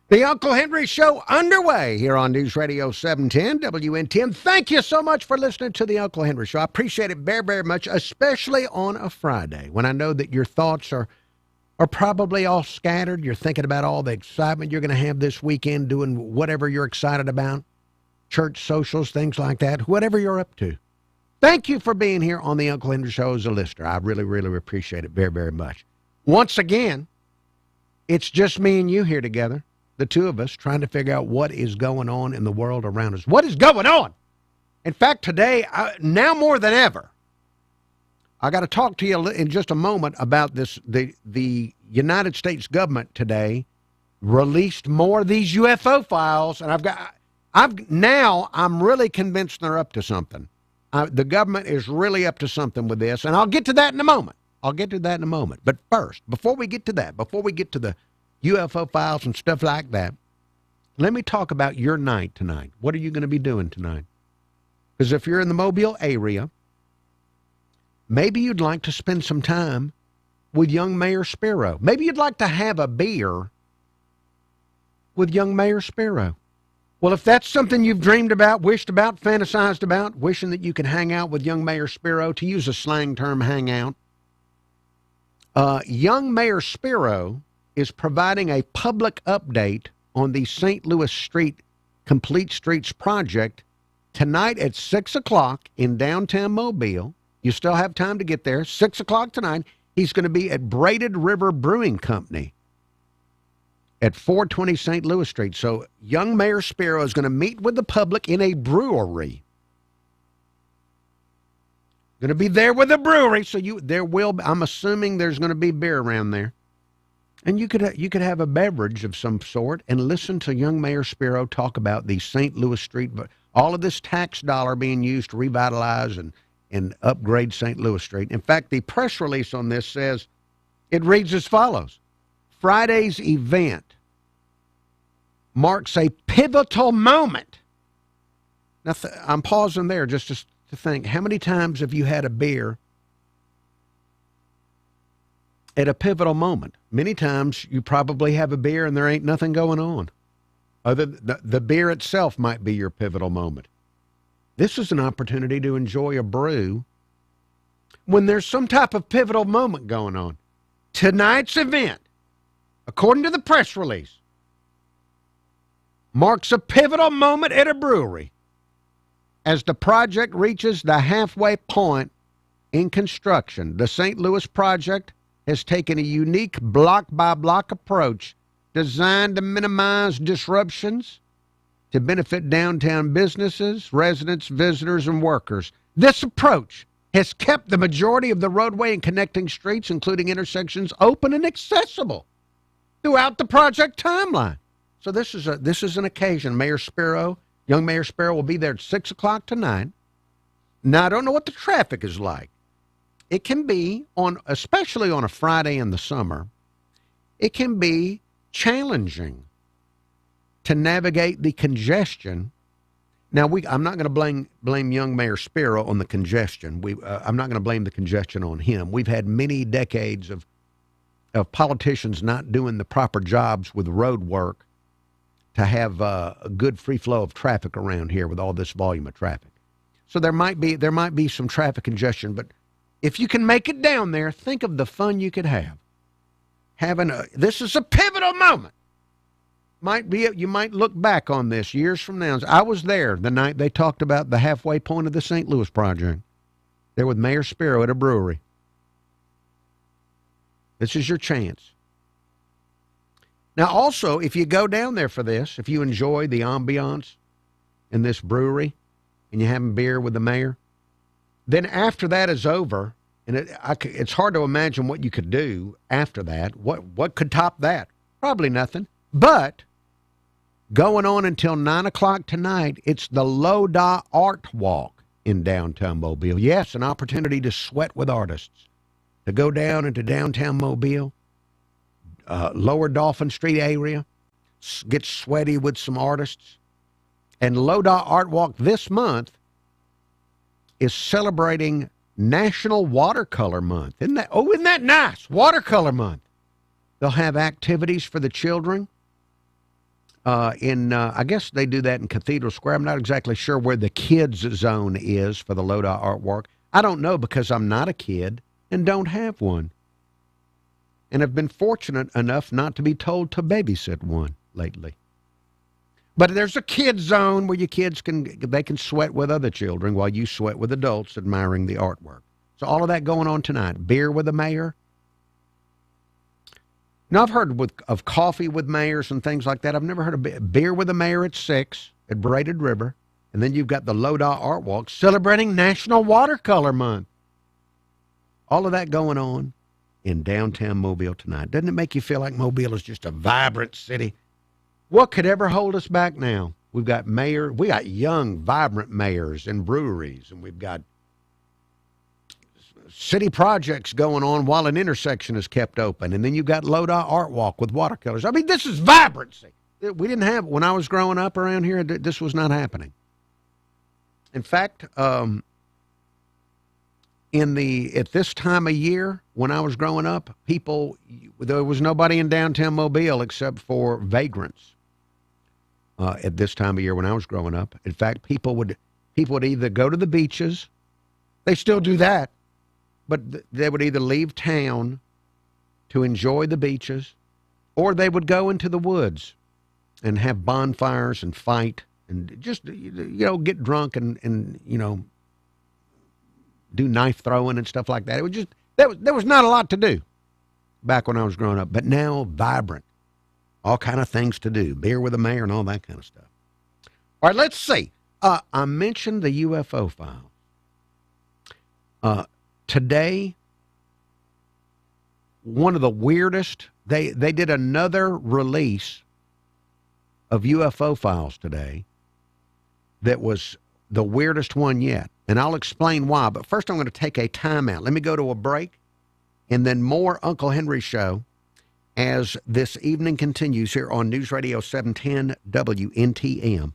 The Uncle Henry Show underway here on News Radio 710 WN10. Thank you so much for listening to the Uncle Henry Show. I appreciate it very, very much, especially on a Friday when I know that your thoughts are probably all scattered. You're thinking about all the excitement you're going to have this weekend doing whatever you're excited about, church socials, things like that, whatever you're up to. Thank you for being here on the Uncle Henry Show as a listener. I really, really appreciate it very, very much. Once again, it's just me and you here together. The two of us trying to figure out what is going on in the world around us. What is going on? In fact, today, now more than ever, I got to talk to you in just a moment about this. The United States government today released more of these UFO files, and I'm really convinced they're up to something. The government is really up to something with this, and I'll get to that in a moment. But first, before we get to the UFO files and stuff like that, let me talk about your night tonight. What are you going to be doing tonight? Because if you're in the Mobile area, maybe you'd like to spend some time with young Mayor Spiro. Maybe you'd like to have a beer with young Mayor Spiro. Well, if that's something you've dreamed about, wished about, fantasized about, wishing that you could hang out with young Mayor Spiro, to use a slang term, hang out, young Mayor Spiro is providing a public update on the St. Louis Street Complete Streets project tonight at 6 o'clock in downtown Mobile. You still have time to get there. 6 o'clock tonight. He's going to be at Braided River Brewing Company at 420 St. Louis Street. So young Mayor Spiro is going to meet with the public in a brewery. Going to be there with a brewery. So I'm assuming there's going to be beer around there. And you could have a beverage of some sort and listen to young Mayor Spiro talk about the St. Louis Street, all of this tax dollar being used to revitalize and upgrade St. Louis Street. In fact, the press release on this says, it reads as follows. Friday's event marks a pivotal moment. Now, I'm pausing there just to think, how many times have you had a beer at a pivotal moment? Many times you probably have a beer and there ain't nothing going on. The beer itself might be your pivotal moment. This is an opportunity to enjoy a brew when there's some type of pivotal moment going on. Tonight's event, according to the press release, marks a pivotal moment at a brewery as the project reaches the halfway point in construction. The St. Louis project has taken a unique block-by-block approach designed to minimize disruptions to benefit downtown businesses, residents, visitors, and workers. This approach has kept the majority of the roadway and connecting streets, including intersections, open and accessible throughout the project timeline. So this is an occasion. Young Mayor Spiro will be there at 6 o'clock tonight. Now, I don't know what the traffic is like. It can be, especially on a Friday in the summer, it can be challenging to navigate the congestion. Now, I'm not going to blame young Mayor Spiro on the congestion. I'm not going to blame the congestion on him. We've had many decades of politicians not doing the proper jobs with road work to have a good free flow of traffic around here with all this volume of traffic. So there might be some traffic congestion, but if you can make it down there, think of the fun you could have. This is a pivotal moment. You might look back on this years from now. I was there the night they talked about the halfway point of the St. Louis project. There with Mayor Spiro at a brewery. This is your chance. Now, also, if you go down there for this, if you enjoy the ambiance in this brewery and you're having beer with the mayor, then after that is over, and it's hard to imagine what you could do after that. What could top that? Probably nothing. But going on until 9 o'clock tonight, it's the Loda Art Walk in downtown Mobile. Yes, an opportunity to sweat with artists, to go down into downtown Mobile, Lower Dolphin Street area, get sweaty with some artists. And Loda Art Walk this month is celebrating National Watercolor Month. Isn't that nice? Watercolor Month. They'll have activities for the children. I guess they do that in Cathedral Square. I'm not exactly sure where the kids zone is for the Lodi artwork. I don't know because I'm not a kid and don't have one, and have been fortunate enough not to be told to babysit one lately. But there's a kid zone where your kids can sweat with other children while you sweat with adults admiring the artwork. So all of that going on tonight. Beer with the mayor. Now I've heard of coffee with mayors and things like that. I've never heard of beer with the mayor at 6 at Braided River, and then you've got the Lodi Art Walk celebrating National Watercolor Month. All of that going on in downtown Mobile tonight. Doesn't it make you feel like Mobile is just a vibrant city? What could ever hold us back now? We got young, vibrant mayors and breweries, and we've got city projects going on while an intersection is kept open. And then you've got Lodi Art Walk with watercolors. I mean, this is vibrancy. We didn't have, when I was growing up around here, this was not happening. In fact, at this time of year, when I was growing up, there was nobody in downtown Mobile except for vagrants. At this time of year when I was growing up. In fact, people would either go to the beaches, they still do that, but they would either leave town to enjoy the beaches, or they would go into the woods and have bonfires and fight and just, get drunk and do knife throwing and stuff like that. It was just, there was not a lot to do back when I was growing up, but now vibrant. All kind of things to do. Beer with the mayor and all that kind of stuff. All right, let's see. I mentioned the UFO file. Today, one of the weirdest, they did another release of UFO files today that was the weirdest one yet. And I'll explain why. But first, I'm going to take a timeout. Let me go to a break, and then more Uncle Henry Show as this evening continues here on News Radio 710 WNTM.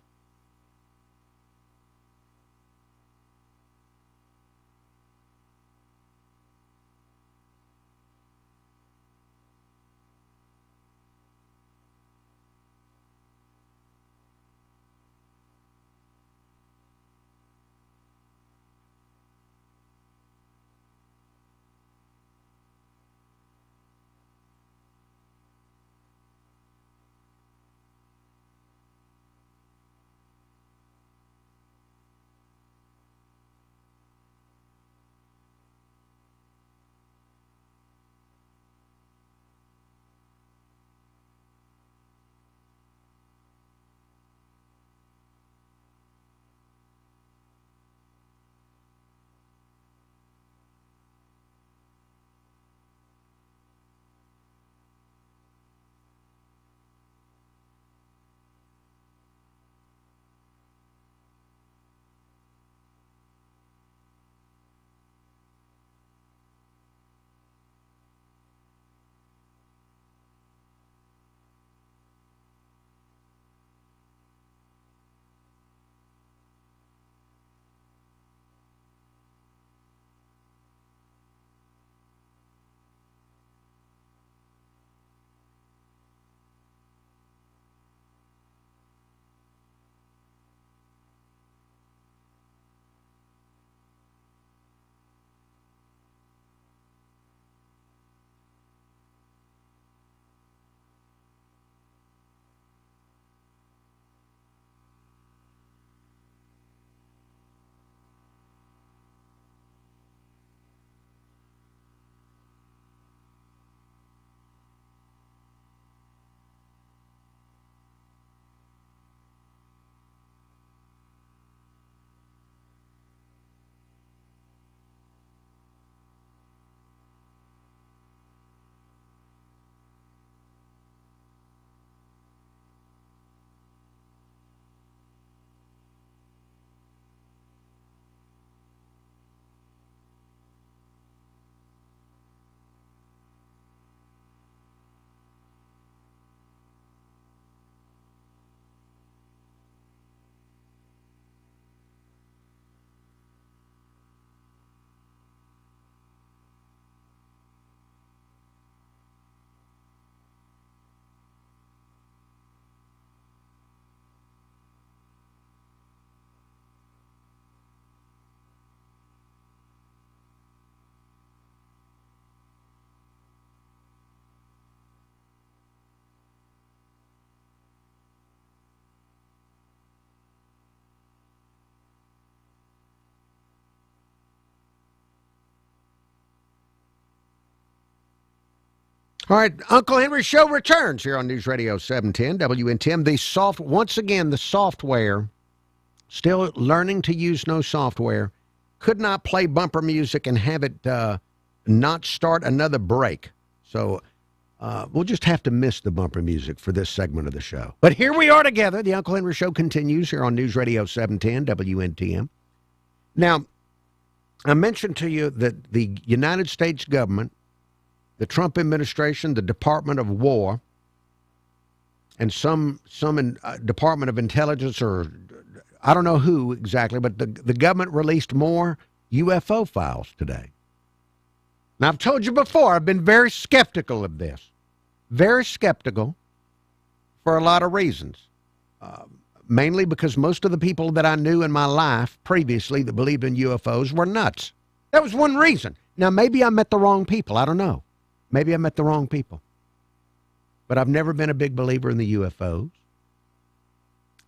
All right, Uncle Henry Show returns here on News Radio 710 WNTM. Once again, the software, still learning to use no software, could not play bumper music and have it not start another break. So we'll just have to miss the bumper music for this segment of the show. But here we are together. The Uncle Henry Show continues here on News Radio 710 WNTM. Now, I mentioned to you that the United States government, the Trump administration, the Department of War, and some Department of Intelligence, or I don't know who exactly, but the government released more UFO files today. Now, I've told you before, I've been very skeptical of this. Very skeptical for a lot of reasons. Mainly because most of the people that I knew in my life previously that believed in UFOs were nuts. That was one reason. Now, maybe I met the wrong people. I don't know. Maybe I met the wrong people. But I've never been a big believer in the UFOs.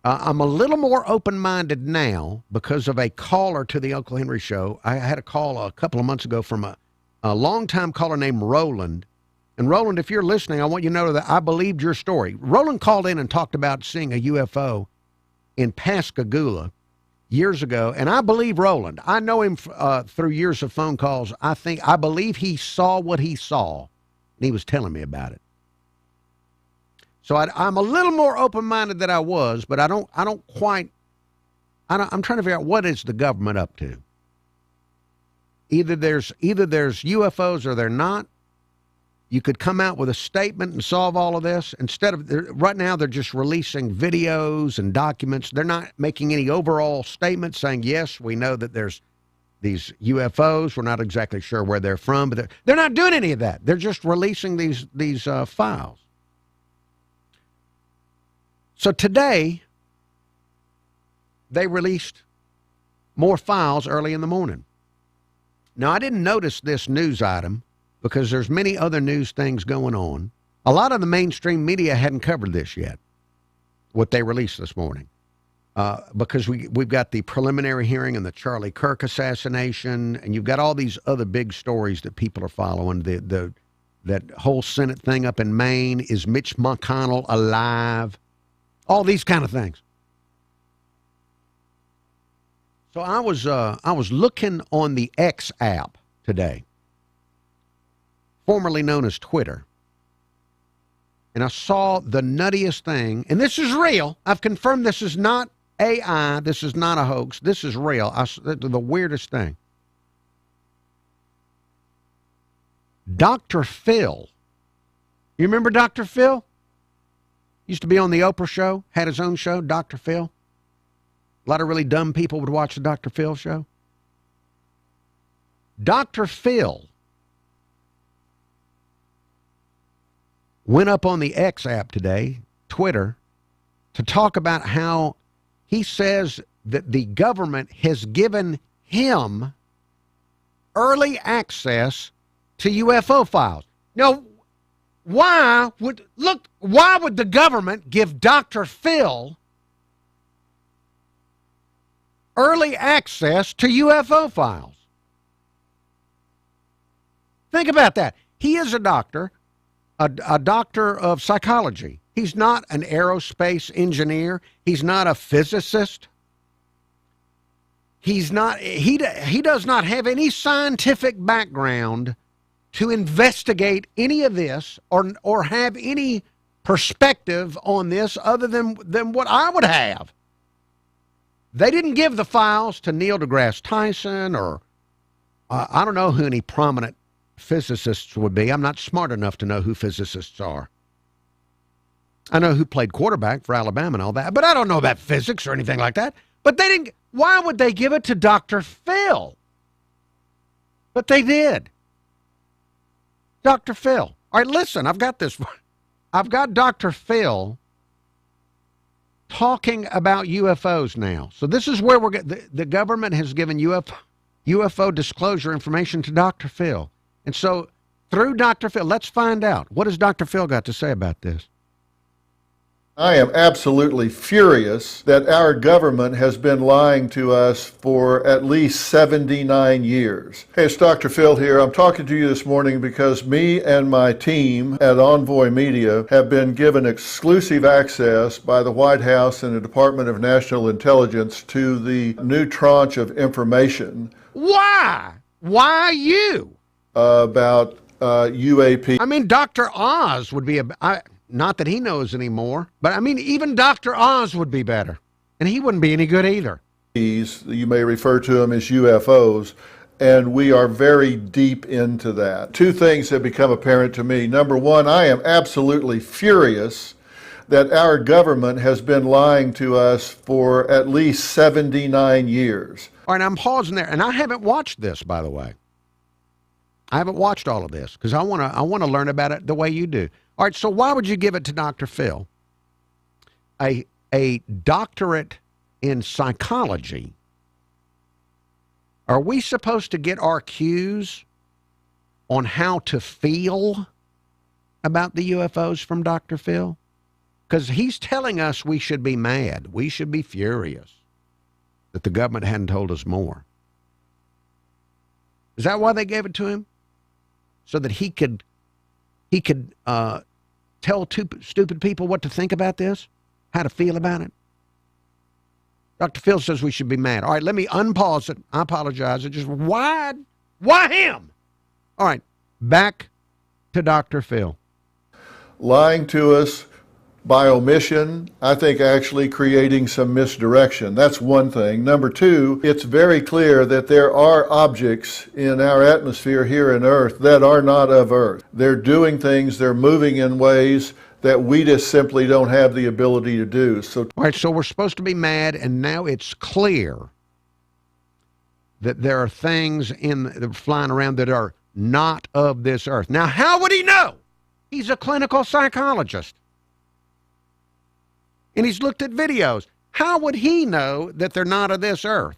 I'm a little more open-minded now because of a caller to the Uncle Henry Show. I had a call a couple of months ago from a longtime caller named Roland. And Roland, if you're listening, I want you to know that I believed your story. Roland called in and talked about seeing a UFO in Pascagoula years ago, and I believe Roland. I know him through years of phone calls. I believe he saw what he saw, and he was telling me about it. So I'm a little more open-minded than I was, but I'm trying to figure out what is the government up to. Either there's UFOs or they're not. You could come out with a statement and solve all of this. Right now they're just releasing videos and documents. They're not making any overall statements saying, yes, we know that there's these UFOs. We're not exactly sure where they're from, but they're not doing any of that. They're just releasing these files. So today, they released more files early in the morning. Now, I didn't notice this news item because there's many other news things going on. A lot of the mainstream media hadn't covered this yet, what they released this morning, because we've got the preliminary hearing on the Charlie Kirk assassination, and you've got all these other big stories that people are following. That whole Senate thing up in Maine, is Mitch McConnell alive? All these kind of things. So I was looking on the X app today, formerly known as Twitter, and I saw the nuttiest thing, and this is real. I've confirmed this is not AI. This is not a hoax. This is real. The weirdest thing. Dr. Phil. You remember Dr. Phil? Used to be on the Oprah show, had his own show, Dr. Phil. A lot of really dumb people would watch the Dr. Phil show. Dr. Phil went up on the X app today, Twitter, to talk about how he says that the government has given him early access to UFO files. Now, why would the government give Dr. Phil early access to UFO files? Think about that. He is a doctor, a doctor of psychology. He's not an aerospace engineer. He's not a physicist. He does not have any scientific background to investigate any of this or have any perspective on this other than what I would have. They didn't give the files to Neil deGrasse Tyson or I don't know who any prominent physicists would be. I'm not smart enough to know who physicists are. I know who played quarterback for Alabama and all that, but I don't know about physics or anything like that. But they didn't. Why would they give it to Dr. Phil? But they did. Dr. Phil. All right, listen, I've got this. I've got Dr. Phil talking about UFOs now. So this is where the government has given UFO disclosure information to Dr. Phil. And so through Dr. Phil, let's find out. What has Dr. Phil got to say about this? I am absolutely furious that our government has been lying to us for at least 79 years. Hey, it's Dr. Phil here. I'm talking to you this morning because me and my team at Envoy Media have been given exclusive access by the White House and the Department of National Intelligence to the new tranche of information. Why? Why you? About UAP. I mean, Dr. Oz would be not that he knows anymore, but I mean, even Dr. Oz would be better. And he wouldn't be any good either. You may refer to them as UFOs, and we are very deep into that. Two things have become apparent to me. Number one, I am absolutely furious that our government has been lying to us for at least 79 years. All right, I'm pausing there, and I haven't watched this, by the way. I haven't watched all of this because I want to learn about it the way you do. All right, so why would you give it to Dr. Phil? A doctorate in psychology. Are we supposed to get our cues on how to feel about the UFOs from Dr. Phil? Because he's telling us we should be mad. We should be furious that the government hadn't told us more. Is that why they gave it to him? So that he could tell stupid people what to think about this, how to feel about it? Dr. Phil says we should be mad. All right, let me unpause it. I apologize. It just why him? All right, back to Dr. Phil. Lying to us by omission, I think actually creating some misdirection. That's one thing. Number two, it's very clear that there are objects in our atmosphere here on Earth that are not of Earth. They're doing things, they're moving in ways that we just simply don't have the ability to do. So, all right, so we're supposed to be mad, and now it's clear that there are things flying around that are not of this Earth. Now, how would he know? He's a clinical psychologist. And he's looked at videos. How would he know that they're not of this Earth?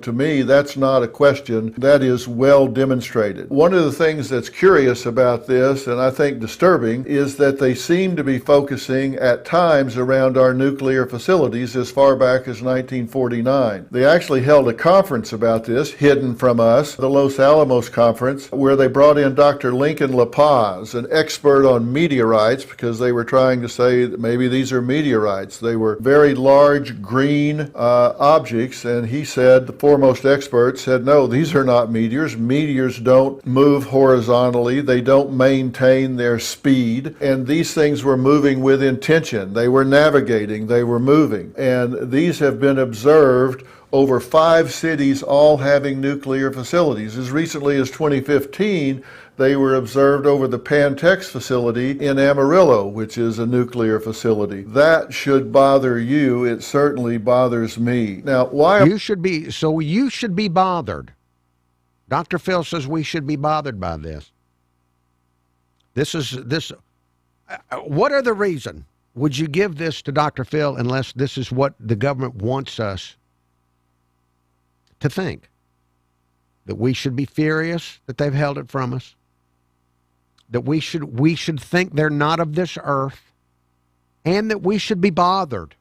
to me, that's not a question. That is well demonstrated. One of the things that's curious about this, and I think disturbing, is that they seem to be focusing at times around our nuclear facilities as far back as 1949. They actually held a conference about this, hidden from us, the Los Alamos Conference, where they brought in Dr. Lincoln LaPaz, an expert on meteorites, because they were trying to say that maybe these are meteorites. They were very large green objects, and he said, the foremost expert said, no, these are not meteors. Meteors don't move horizontally. They don't maintain their speed. And these things were moving with intention. They were navigating. They were moving. And these have been observed over 5 cities, all having nuclear facilities. As recently as 2015, they were observed over the Pantex facility in Amarillo, which is a nuclear facility. That should bother you. It certainly bothers me. Now, why? You should be bothered. Dr. Phil says we should be bothered by this. What other reason would you give this to Dr. Phil unless this is what the government wants us to think? That we should be furious that they've held it from us? That we should think they're not of this earth, and that we should be bothered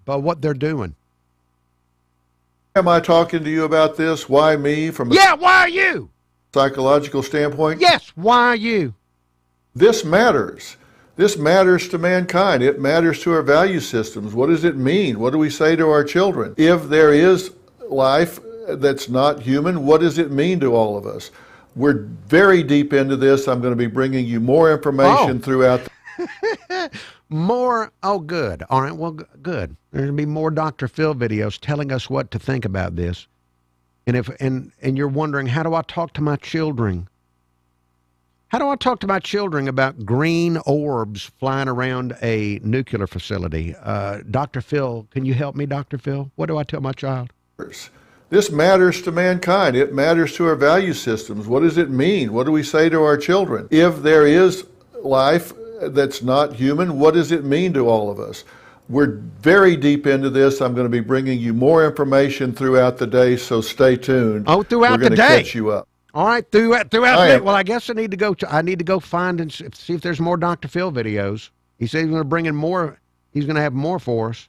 by what they're doing. Am I talking to you about this? Why me? Why are you? Psychological standpoint? Yes, why are you? This matters. This matters to mankind. It matters to our value systems. What does it mean? What do we say to our children? If there is life that's not human, what does it mean to all of us? We're very deep into this. I'm going to be bringing you more information throughout. More? Oh, good. All right, well, good. There's going to be more Dr. Phil videos telling us what to think about this. And you're wondering, how do I talk to my children? How do I talk to my children about green orbs flying around a nuclear facility? Dr. Phil, can you help me, Dr. Phil? What do I tell my child? This matters to mankind. It matters to our value systems. What does it mean? What do we say to our children? If there is life that's not human, what does it mean to all of us? We're very deep into this. I'm going to be bringing you more information throughout the day, so stay tuned. Oh, throughout the day. We're going to catch you up. All right, throughout the I day. am. Well, I guess I need to go find and see if there's more Dr. Phil videos. He said he's going to bring in more. He's going to have more for us.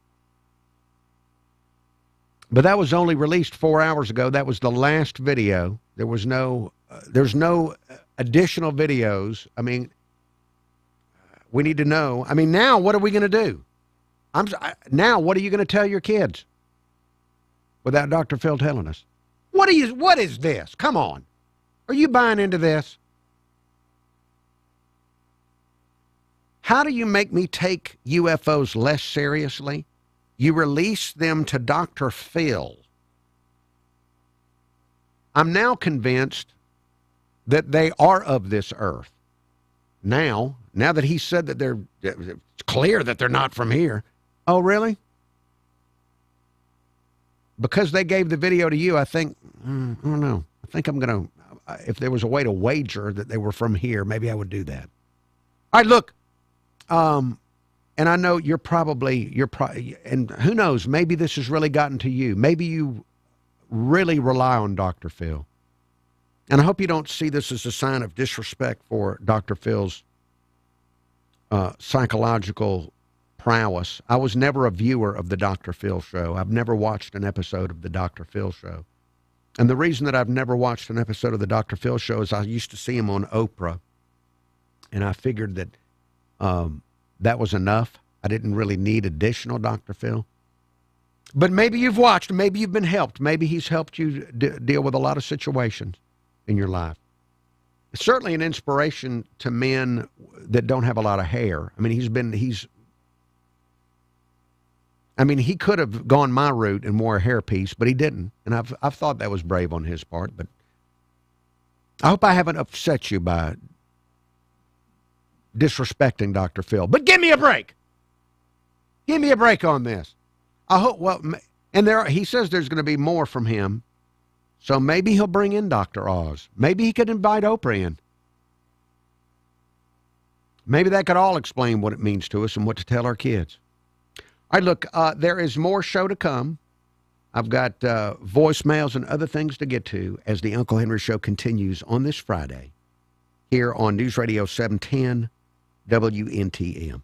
But that was only released 4 hours ago. That was the last video. There's no additional videos. I mean, we need to know. I mean, now what are we going to do? Now what are you going to tell your kids without Dr. Phil telling us? What is this? Come on. Are you buying into this? How do you make me take UFOs less seriously? You release them to Dr. Phil. I'm now convinced that they are of this earth. Now that he said that it's clear that they're not from here. Oh, really? Because they gave the video to you, I think, I don't know. I think I'm going to, if there was a way to wager that they were from here, maybe I would do that. All right, look. And I know you're probably, and who knows, maybe this has really gotten to you. Maybe you really rely on Dr. Phil. And I hope you don't see this as a sign of disrespect for Dr. Phil's psychological prowess. I was never a viewer of the Dr. Phil show. I've never watched an episode of the Dr. Phil show. And the reason that I've never watched an episode of the Dr. Phil show is I used to see him on Oprah. And I figured that that was enough. I didn't really need additional Dr. Phil. But maybe you've watched, maybe you've been helped. Maybe he's helped you deal with a lot of situations in your life. It's certainly an inspiration to men that don't have a lot of hair. I mean, he could have gone my route and wore a hairpiece, but he didn't. And I've thought that was brave on his part, but I hope I haven't upset you by disrespecting Dr. Phil. But give me a break. Give me a break on this. I hope, he says there's going to be more from him. So maybe he'll bring in Dr. Oz. Maybe he could invite Oprah in. Maybe that could all explain what it means to us and what to tell our kids. All right, look, there is more show to come. I've got voicemails and other things to get to as the Uncle Henry Show continues on this Friday here on News Radio 710 WNTM.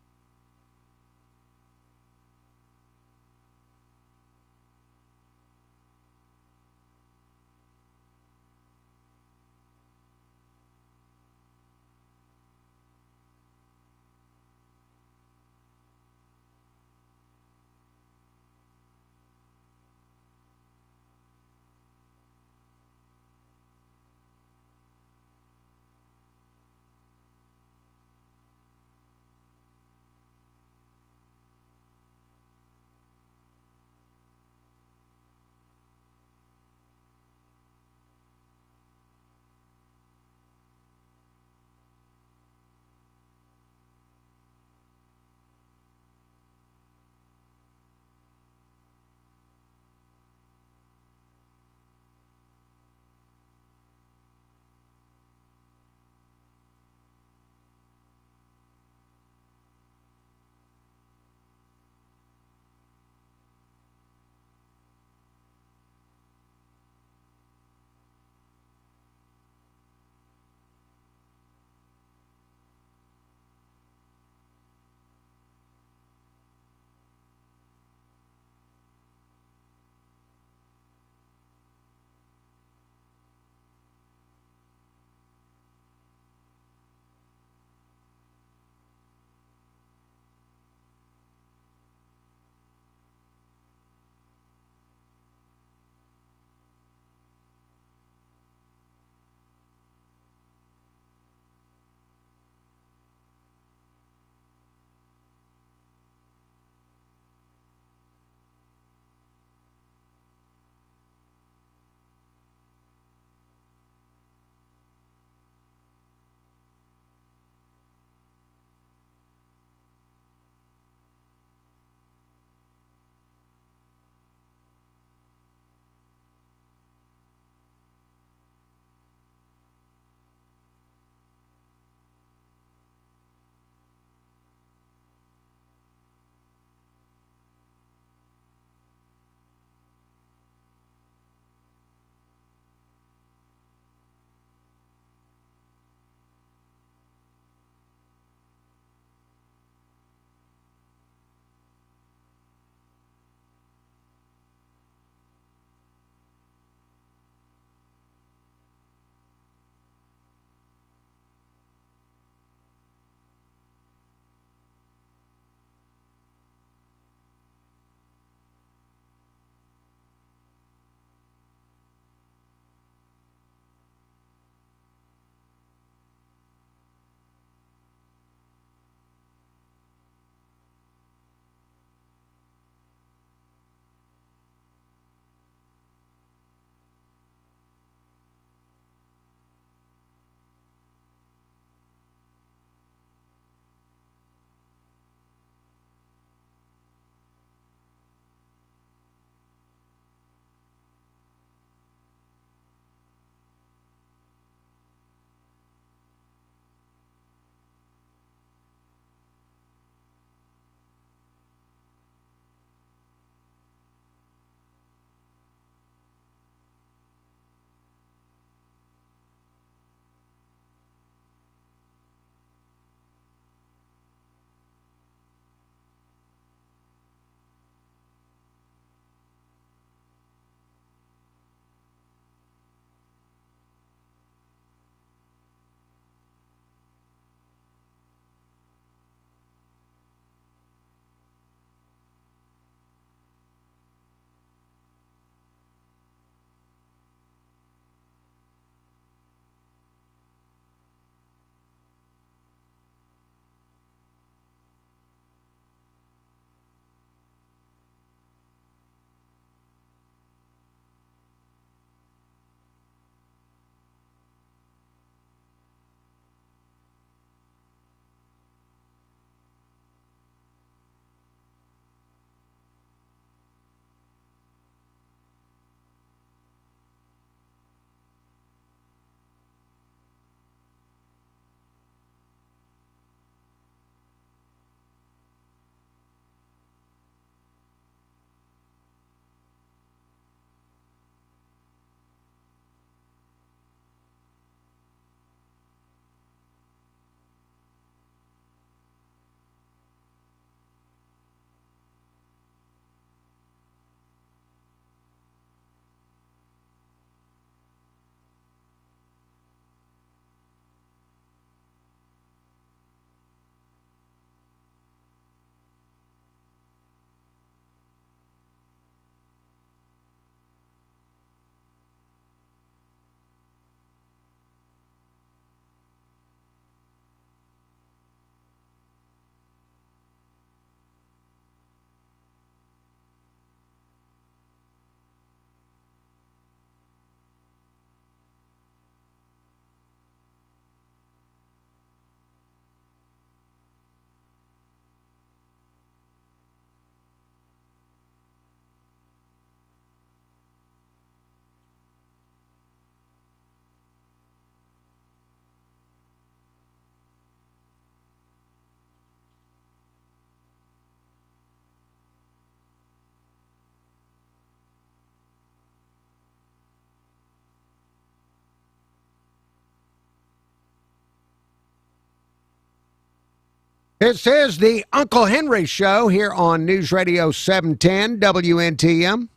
This is the Uncle Henry Show here on News Radio 710 WNTM.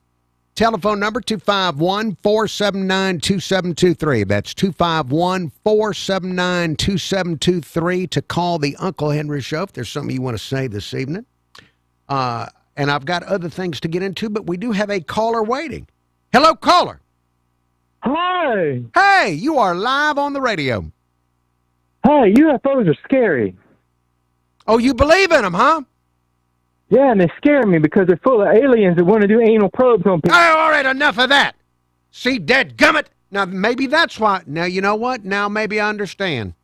Telephone number 251-479-2723. That's 251-479-2723 to call the Uncle Henry Show if there's something you want to say this evening. And I've got other things to get into, but we do have a caller waiting. Hello, caller. Hi. Hey, you are live on the radio. Hey, UFOs are scary. Oh, you believe in them, huh? Yeah, and they scare me because they're full of aliens that want to do anal probes on people. Oh, all right, enough of that. See, dadgummit. Now, maybe that's why. Now, you know what? Now, maybe I understand.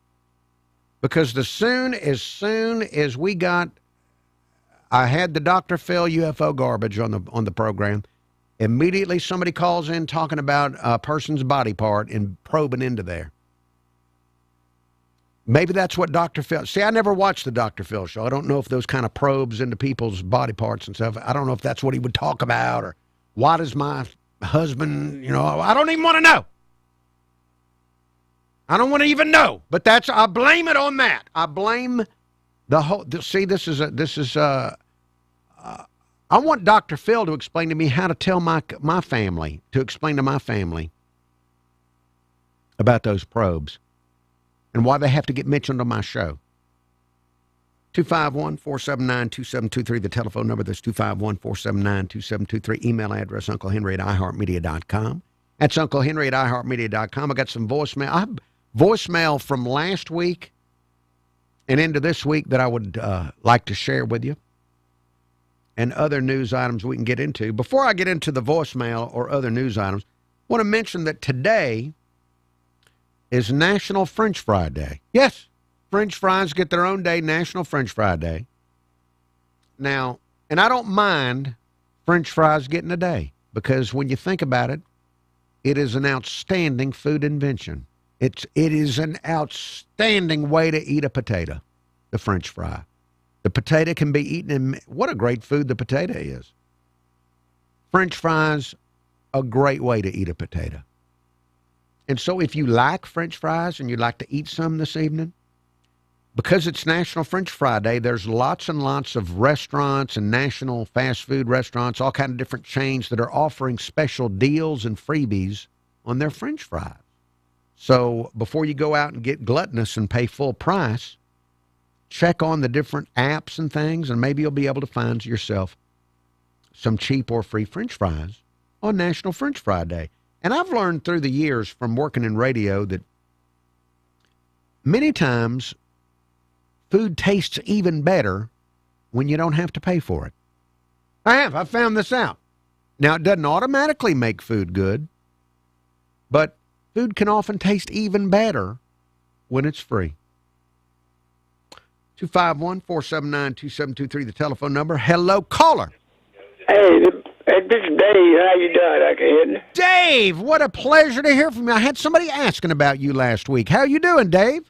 Because as soon as we got, I had the Dr. Phil UFO garbage on the program, immediately somebody calls in talking about a person's body part and probing into there. Maybe that's what Dr. Phil... See, I never watched the Dr. Phil show. I don't know if those kind of probes into people's body parts and stuff, I don't know if that's what he would talk about, or why does my husband, I don't even want to know. I don't want to even know. But I blame it on that. I blame the whole... See, I want Dr. Phil to explain to me how to tell my family, to explain to my family about those probes. And why they have to get mentioned on my show. 251-479-2723, the telephone number. That's 251-479-2723. Email address, unclehenry@iheartmedia.com. That's unclehenry@iheartmedia.com. I got some voicemail. I have voicemail from last week and into this week that I would like to share with you. And other news items we can get into. Before I get into the voicemail or other news items, I want to mention that today is National French Fry Day. Yes, French fries get their own day, National French Fry Day. Now, and I don't mind French fries getting a day, because when you think about it, it is an outstanding food invention. It is an outstanding way to eat a potato, the French fry. The potato can be eaten in, what a great food the potato is. French fries, a great way to eat a potato. And so if you like French fries and you'd like to eat some this evening, because it's National French Fry Day, there's lots and lots of restaurants and national fast food restaurants, all kind of different chains that are offering special deals and freebies on their French fries. So before you go out and get gluttonous and pay full price, check on the different apps and things, and maybe you'll be able to find yourself some cheap or free French fries on National French Fry Day. And I've learned through the years from working in radio that many times food tastes even better when you don't have to pay for it. I've found this out. Now, it doesn't automatically make food good, but food can often taste even better when it's free. 251-479-2723, the telephone number. Hello, caller. Hey, this is Dave. How you doing, Uncle? Dave, what a pleasure to hear from you. I had somebody asking about you last week. How you doing, Dave?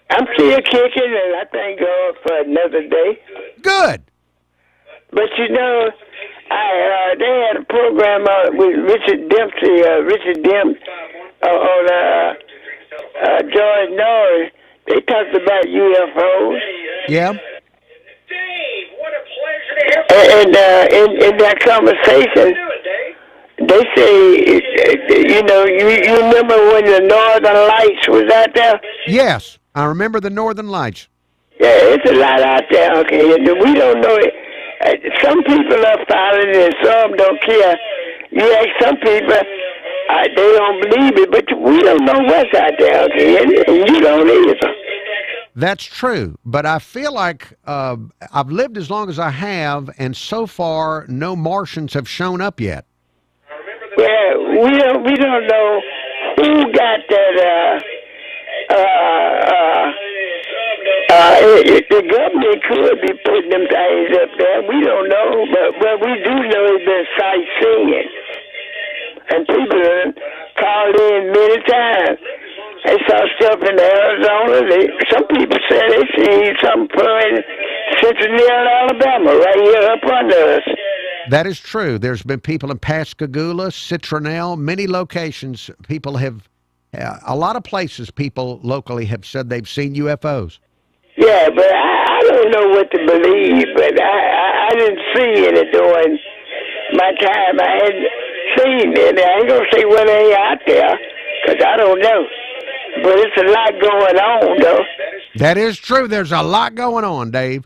I'm still kicking, and I thank God for another day. Good. But they had a program with Richard Dempsey, on George Norris. They talked about UFOs. Yeah. Dave, what a pleasure to hear from you. And in that conversation, they say, you remember when the Northern Lights was out there? Yes, I remember the Northern Lights. Yeah, it's a lot out there, okay? And we don't know it. Some people are following it and some don't care. You ask some people, they don't believe it, but we don't know what's out there, okay? And you don't either. That's true, but I feel like I've lived as long as I have, and so far, no Martians have shown up yet. Yeah, we don't know who got that. The government could be putting them things up there. We don't know, but we do know it's been sightseeing, and people called in many times. They saw stuff in Arizona. Some people say they see something in Central Alabama, right here up under us. That is true. There's been people in Pascagoula, Citronelle, many locations. People have, a lot of places, people locally have said they've seen UFOs. Yeah, but I don't know what to believe, but I didn't see any during my time. I hadn't seen any. I ain't gonna say what ain't out there, 'cause I don't know. But it's a lot going on, though. That is true. There's a lot going on, Dave.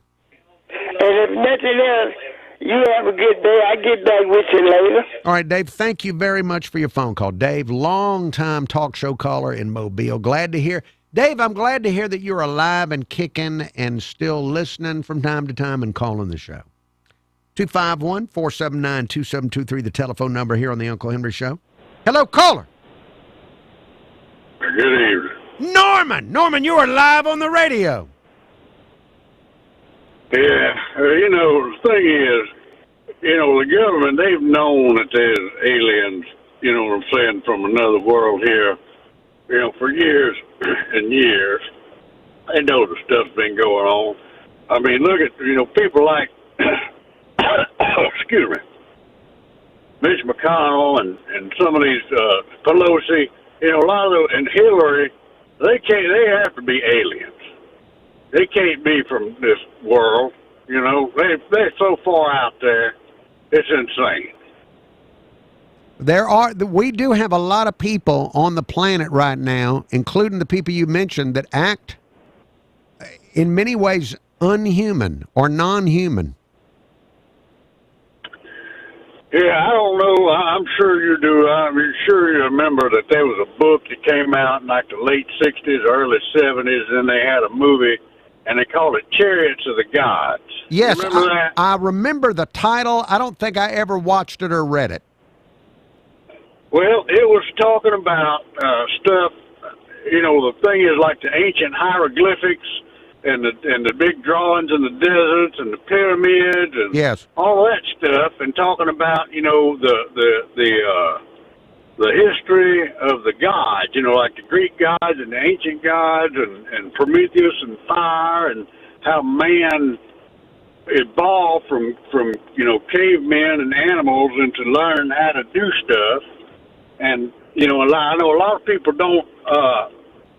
And if nothing else, you have a good day. I'll get back with you later. All right, Dave, thank you very much for your phone call. Dave, long-time talk show caller in Mobile. Glad to hear. Dave, I'm glad to hear that you're alive and kicking and still listening from time to time and calling the show. 251-479-2723, the telephone number here on the Uncle Henry Show. Hello, caller. Good evening. Norman. Norman, you are live on the radio. Yeah, the thing is, the government, they've known that there's aliens, what I'm saying, from another world here, for years and years. They know the stuff's been going on. I mean, look at, people like, excuse me, Mitch McConnell and some of these, Pelosi, a lot of them, and Hillary, they have to be aliens. They can't be from this world, they're so far out there, it's insane. We do have a lot of people on the planet right now, including the people you mentioned, that act in many ways unhuman or non-human. Yeah, I don't know. I'm sure you do. I'm sure you remember that there was a book that came out in like the late 60s, early 70s, and they had a movie, and they called it Chariots of the Gods. Yes, remember that? I remember the title. I don't think I ever watched it or read it. Well, it was talking about stuff, the thing is like the ancient hieroglyphics and the big drawings in the deserts and the pyramids and yes, all that stuff, and talking about, the history of the gods, like the Greek gods and the ancient gods and Prometheus and fire, and how man evolved from cavemen and animals into learning how to do stuff. And I know a lot of people don't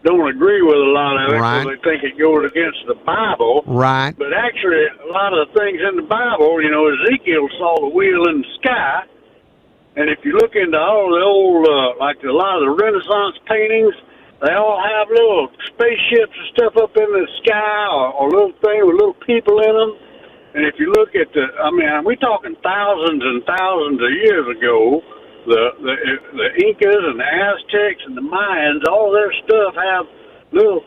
agree with a lot of it right, because they think it goes against the Bible. Right. But actually, a lot of the things in the Bible, Ezekiel saw the wheel in the sky. And if you look into all the old, like a lot of the Renaissance paintings, they all have little spaceships and stuff up in the sky, or little things with little people in them. And if you look at we're talking thousands and thousands of years ago, the Incas and the Aztecs and the Mayans, all their stuff have little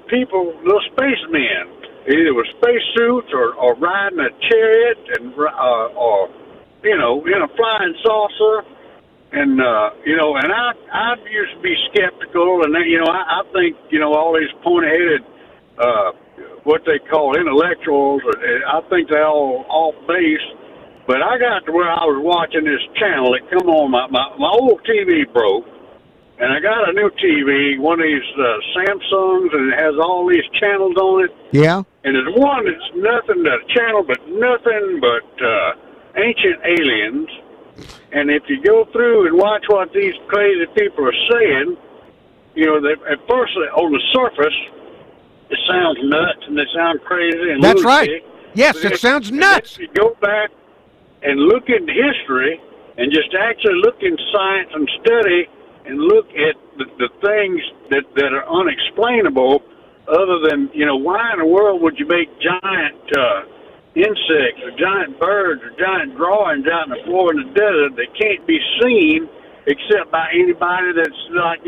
people, little spacemen, either with spacesuits or riding a chariot or in a flying saucer. And, and I used to be skeptical, and, I think, all these pointy-headed, what they call intellectuals, I think they're all off base. But I got to where I was watching this channel that come on, my old TV broke, and I got a new TV, one of these Samsungs, and it has all these channels on it. Yeah. And there's one that's nothing but ancient aliens. And if you go through and watch what these crazy people are saying, at first on the surface, it sounds nuts and they sound crazy and that's lunatic. right. Yes, it sounds nuts. If you go back and look into history and just actually look in science and study and look at the things that are unexplainable, other than, why in the world would you make giant insects or giant birds or giant drawings out in the floor in the desert that can't be seen except by anybody that's like,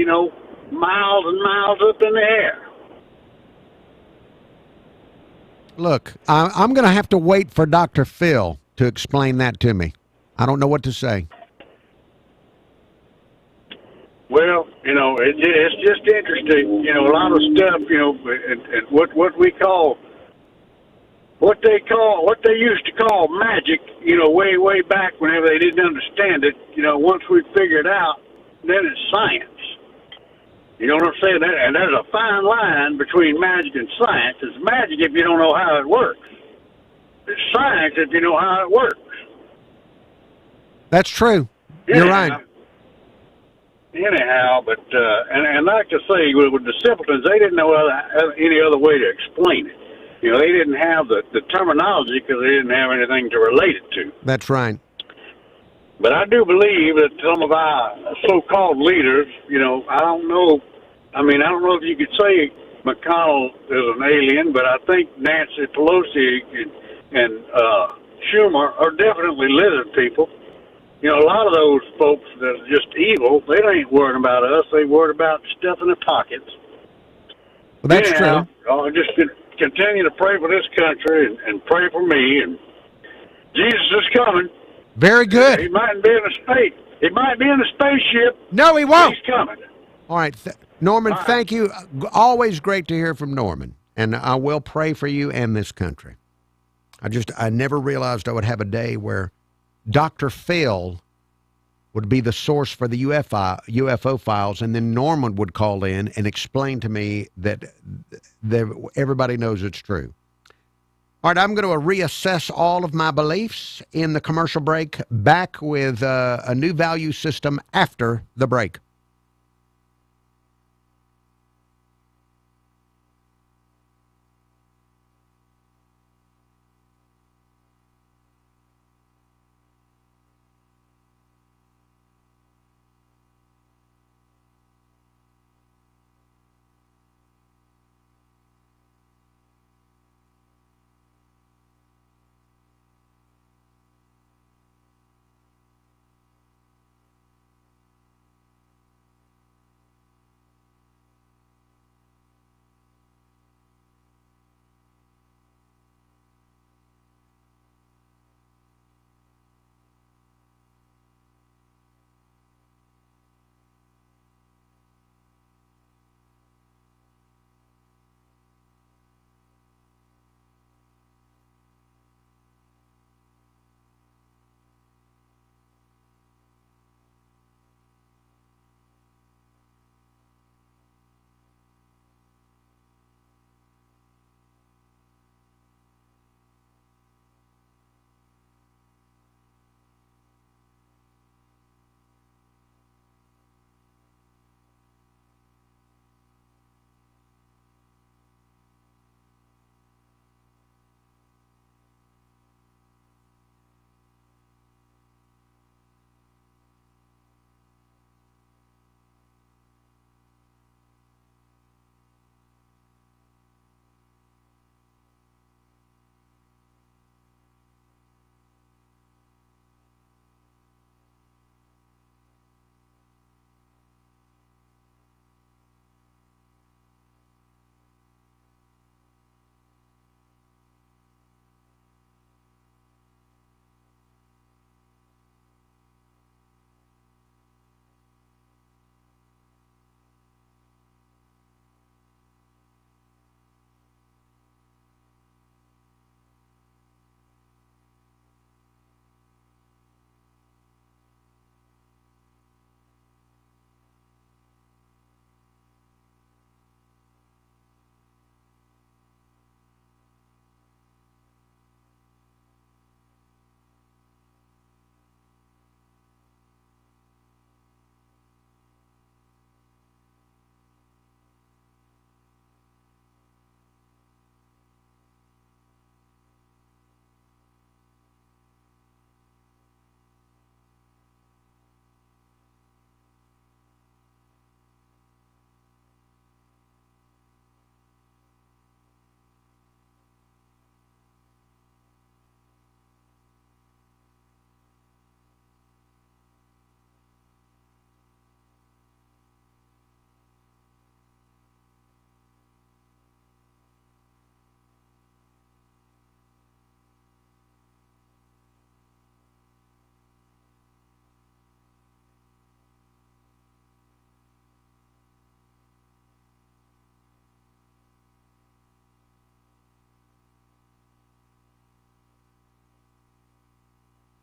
miles and miles up in the air? Look, I'm going to have to wait for Dr. Phil to explain that to me. I don't know what to say. Well, it's just interesting. A lot of stuff, and what they used to call magic, way back whenever they didn't understand it. Once we figure it out, then it's science. You know what I'm saying? And there's a fine line between magic and science. It's magic if you don't know how it works. It's science if you know how it works. That's true. You're right. Anyhow, but and like I say, with the simpletons, they didn't know any other way to explain it. You know, they didn't have the terminology because they didn't have anything to relate it to. That's right. But I do believe that some of our so-called leaders, you know, I don't know if you could say McConnell is an alien, but I think Nancy Pelosi and Schumer are definitely lizard people. You know, a lot of those folks that are just evil, they ain't worried about us. They worried about stuff in their pockets. Well, that's Anyhow, true. I'll just continue to pray for this country and pray for me. And Jesus is coming. Very good. He might be in a space. He might be in a spaceship. No, he won't. He's coming. All right. Norman, thank you. Always great to hear from Norman. And I will pray for you and this country. I never realized I would have a day where Dr. Phil would be the source for the UFO files, and then Norman would call in and explain to me that everybody knows it's true. All right, I'm going to reassess all of my beliefs in the commercial break, back with a new value system after the break.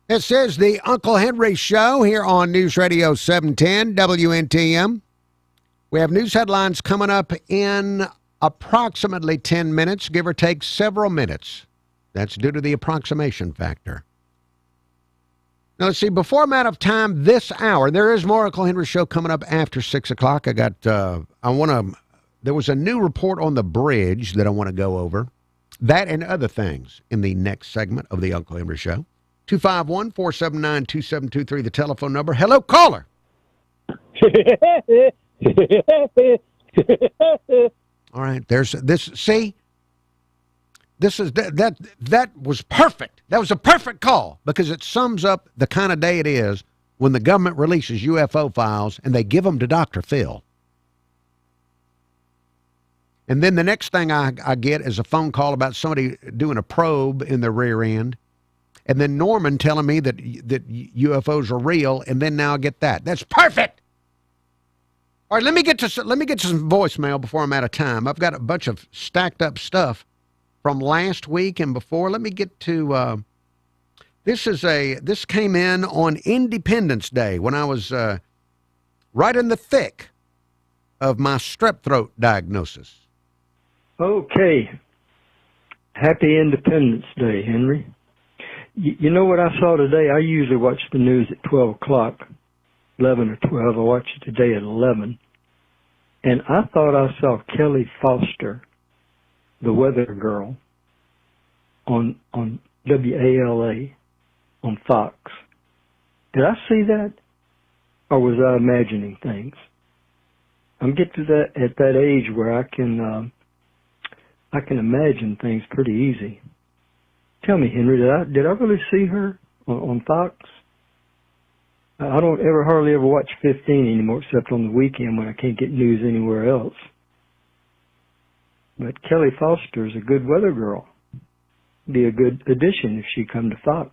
This is the Uncle Henry Show here on News Radio 710 WNTM. We have news headlines coming up in approximately 10 minutes, give or take several minutes. That's due to the approximation factor. Now, let's see, before I'm out of time this hour, there is more Uncle Henry Show coming up after 6 o'clock. There was a new report on the bridge that I want to go over. That and other things in the next segment of the Uncle Henry Show. 251-479-2723, the telephone number. Hello, caller. All right, there's this. See, this is that was perfect. That was a perfect call because it sums up the kind of day it is when the government releases UFO files and they give them to Dr. Phil. And then the next thing I get is a phone call about somebody doing a probe in the rear end. And then Norman telling me that UFOs are real, and then now I get that. That's perfect. All right, let me get to some voicemail before I'm out of time. I've got a bunch of stacked up stuff from last week and before. Let me get to this came in on Independence Day when I was right in the thick of my strep throat diagnosis. Okay. Happy Independence Day, Henry. You know what I saw today? I usually watch the news at 12 o'clock, 11 or 12. I watched it today at 11. And I thought I saw Kelly Foster, the weather girl, on WALA on Fox. Did I see that? Or was I imagining things? I'm getting to that at that age where I can imagine things pretty easy. Tell me, Henry, did I really see her on Fox? I don't hardly ever watch 15 anymore, except on the weekend when I can't get news anywhere else. But Kelly Foster is a good weather girl. Be a good addition if she come to Fox.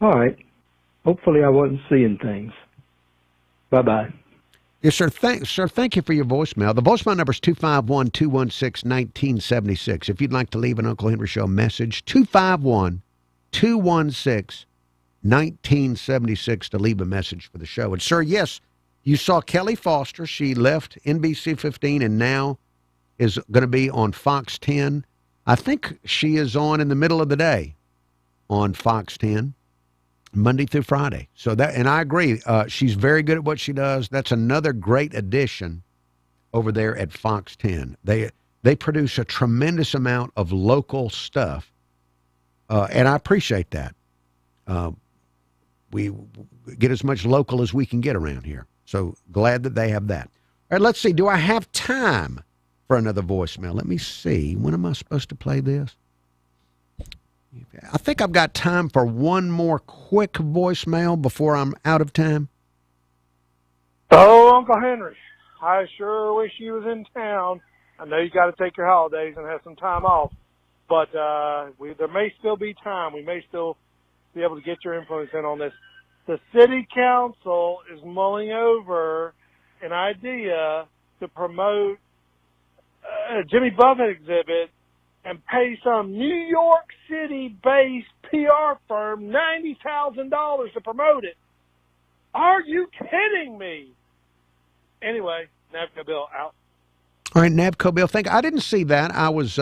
All right. Hopefully I wasn't seeing things. Bye-bye. Yes, sir. Thank you for your voicemail. The voicemail number is 251-216-1976. If you'd like to leave an Uncle Henry Show message, 251-216-1976 to leave a message for the show. And, sir, yes, you saw Kelly Foster. She left NBC 15 and now is going to be on Fox 10. I think she is on in the middle of the day on Fox 10. Monday through Friday. So that, and I agree, she's very good at what she does. That's another great addition over there at Fox 10. They produce a tremendous amount of local stuff, and I appreciate that. We get as much local as we can get around here. So glad that they have that. All right, let's see. Do I have time for another voicemail? Let me see. When am I supposed to play this? I think I've got time for one more quick voicemail before I'm out of time. Oh, Uncle Henry, I sure wish you was in town. I know you got to take your holidays and have some time off, but there may still be time. We may still be able to get your influence in on this. The city council is mulling over an idea to promote a Jimmy Buffett exhibit and pay some New York City-based PR firm $90,000 to promote it. Are you kidding me? Anyway, Navco Bill out. All right, Navco Bill, I didn't see that. I was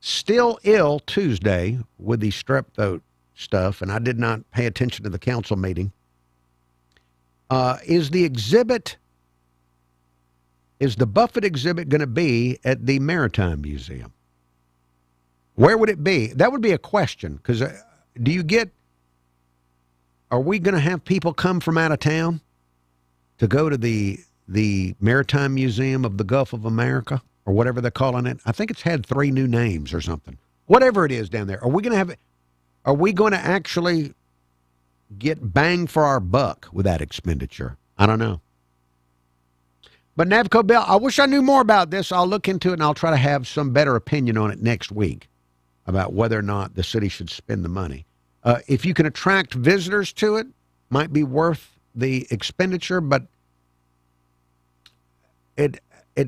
still ill Tuesday with the strep throat stuff, and I did not pay attention to the council meeting. Is the Buffett exhibit going to be at the Maritime Museum? Where would it be? That would be a question, because are we going to have people come from out of town to go to the Maritime Museum of the Gulf of America, or whatever they're calling it? I think it's had 3 new names or something. Whatever it is down there. Are we going to actually get bang for our buck with that expenditure? I don't know. But Navco Bill, I wish I knew more about this. I'll look into it, and I'll try to have some better opinion on it next week about whether or not the city should spend the money. If you can attract visitors to it, might be worth the expenditure, but it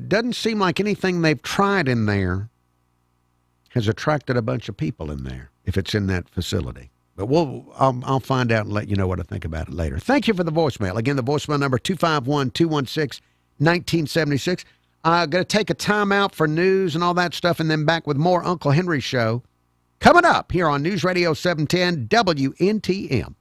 doesn't seem like anything they've tried in there has attracted a bunch of people in there, if it's in that facility. But I'll find out and let you know what I think about it later. Thank you for the voicemail. Again, the voicemail number 251-216-1976. I'm going to take a time out for news and all that stuff, and then back with more Uncle Henry Show coming up here on News Radio 710 WNTM.